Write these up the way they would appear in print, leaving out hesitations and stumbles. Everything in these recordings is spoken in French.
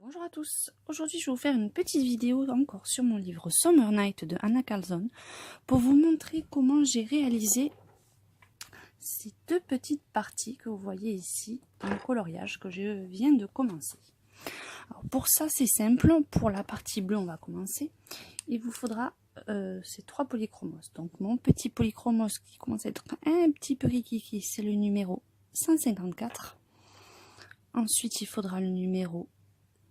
Bonjour à tous, aujourd'hui je vais vous faire une petite vidéo encore sur mon livre Summer Night de Anna Carlzon pour vous montrer comment j'ai réalisé ces deux petites parties que vous voyez ici dans le coloriage que je viens de commencer. Alors pour ça c'est simple, pour la partie bleue on va commencer, il vous faudra ces trois polychromos. Donc mon petit polychromos qui commence à être un petit peu rikiki, c'est le numéro 154. Ensuite il faudra le numéro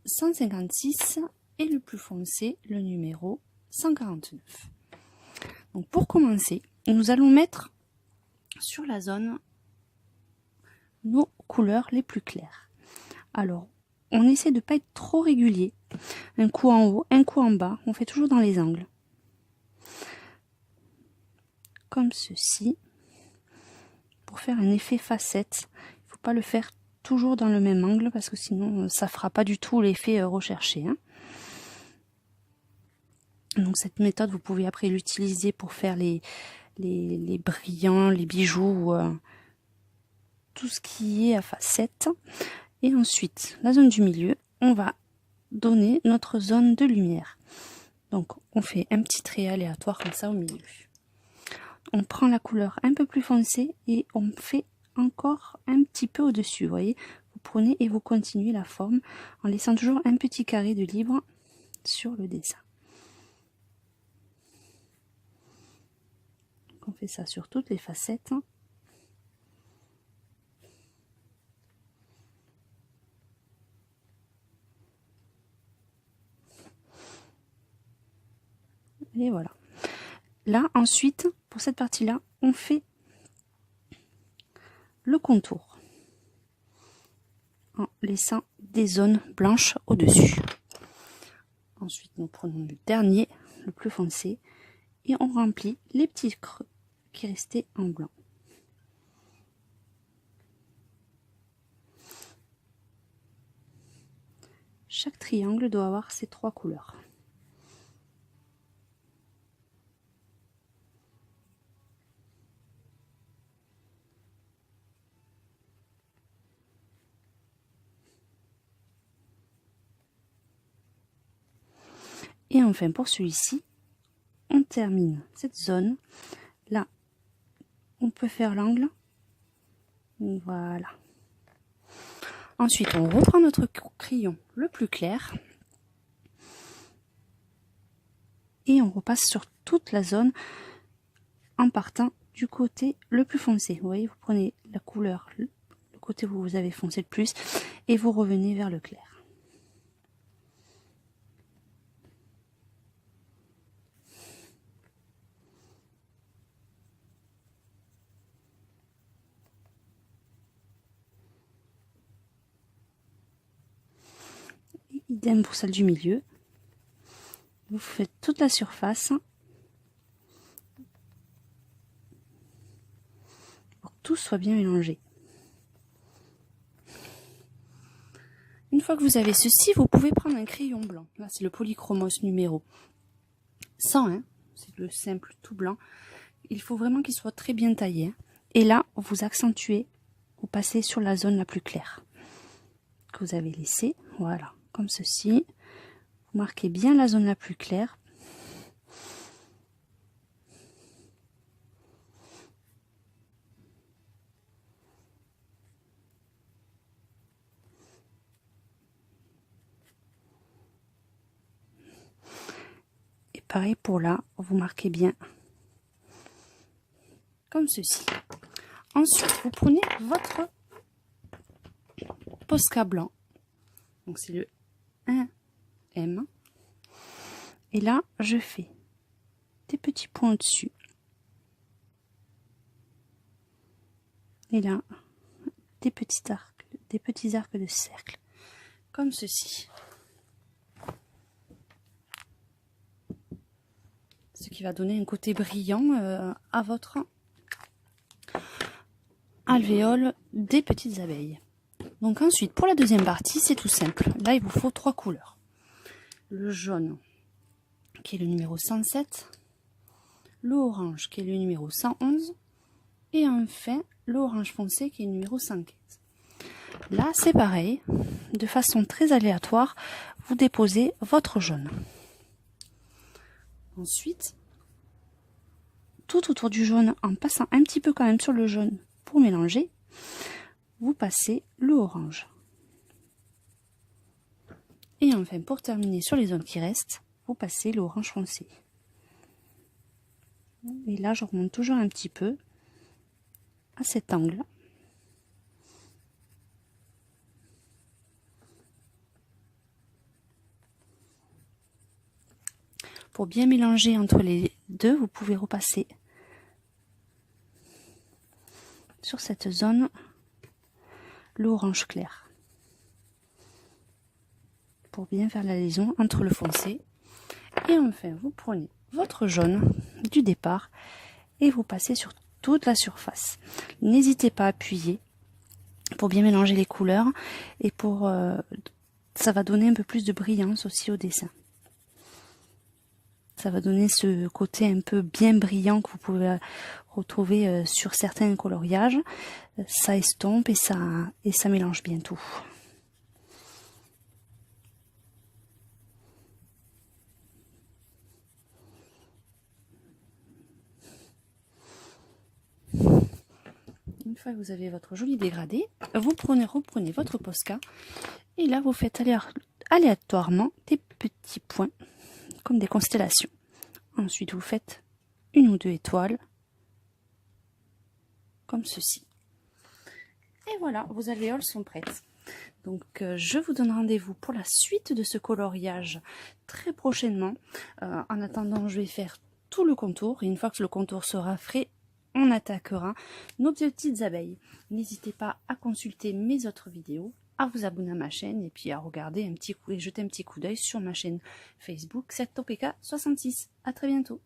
156 et le plus foncé, le numéro 149. Donc pour commencer, nous allons mettre sur la zone nos couleurs les plus claires. Alors, on essaie de ne pas être trop régulier. Un coup en haut, un coup en bas, on fait toujours dans les angles. Comme ceci. Pour faire un effet facette, il ne faut pas le faire toujours dans le même angle parce que sinon ça fera pas du tout l'effet recherché. Donc cette méthode vous pouvez après l'utiliser pour faire les brillants, les bijoux, tout ce qui est à facettes. Et ensuite la zone du milieu, on va donner notre zone de lumière. Donc on fait un petit trait aléatoire comme ça au milieu. On prend la couleur un peu plus foncée et on fait encore un petit peu au-dessus, vous voyez. Vous prenez et vous continuez la forme en laissant toujours un petit carré de libre sur le dessin. Donc on fait ça sur toutes les facettes. Et voilà. Là, ensuite, pour cette partie-là, on fait le contour en laissant des zones blanches au-dessus. Ensuite, nous prenons le dernier, le plus foncé, et on remplit les petits creux qui restaient en blanc. Chaque triangle doit avoir ces trois couleurs. Et enfin pour celui-ci, on termine cette zone. Là, on peut faire l'angle. Voilà. Ensuite, on reprend notre crayon le plus clair. Et on repasse sur toute la zone en partant du côté le plus foncé. Vous voyez, vous prenez la couleur, le côté où vous avez foncé le plus, et vous revenez vers le clair. Idem pour celle du milieu. Vous faites toute la surface pour que tout soit bien mélangé. Une fois que vous avez ceci, vous pouvez prendre un crayon blanc. Là, c'est le polychromos numéro 101. C'est le simple tout blanc. Il faut vraiment qu'il soit très bien taillé. Et là, vous accentuez, vous passez sur la zone la plus claire que vous avez laissée. Voilà, comme ceci. Vous marquez bien la zone la plus claire. Et pareil pour là, vous marquez bien comme ceci. Ensuite, vous prenez votre Posca blanc. Donc c'est le 1M. Et là, je fais des petits points au-dessus. Et là, des petits arcs de cercle. Comme ceci. Ce qui va donner un côté brillant à votre alvéole des petites abeilles. Donc ensuite, pour la deuxième partie, c'est tout simple. Là, il vous faut trois couleurs. Le jaune, qui est le numéro 107. Le orange, qui est le numéro 111. Et enfin, le orange foncé, qui est le numéro 115. Là, c'est pareil, de façon très aléatoire, vous déposez votre jaune. Ensuite, tout autour du jaune, en passant un petit peu quand même sur le jaune pour mélanger, vous passez le orange. Et enfin, pour terminer sur les zones qui restent, vous passez l'orange foncé. Et là, je remonte toujours un petit peu à cet angle. Pour bien mélanger entre les deux, vous pouvez repasser sur cette zone l'orange clair. Pour bien faire la liaison entre le foncé. Et enfin, vous prenez votre jaune du départ et vous passez sur toute la surface. N'hésitez pas à appuyer pour bien mélanger les couleurs et pour ça va donner un peu plus de brillance aussi au dessin. Ça va donner ce côté un peu bien brillant que vous pouvez retrouver sur certains coloriages. Ça estompe et ça mélange bien tout. Une fois que vous avez votre joli dégradé, vous reprenez votre Posca et là vous faites aléatoirement des petits points comme des constellations. Ensuite vous faites une ou deux étoiles comme ceci. Et voilà, vos alvéoles sont prêtes. Donc je vous donne rendez-vous pour la suite de ce coloriage très prochainement. En attendant, je vais faire tout le contour et une fois que le contour sera frais, on attaquera nos petites abeilles. N'hésitez pas à consulter mes autres vidéos, à vous abonner à ma chaîne et puis à regarder un petit coup et jeter un petit coup d'œil sur ma chaîne Facebook 7topk66. À très bientôt.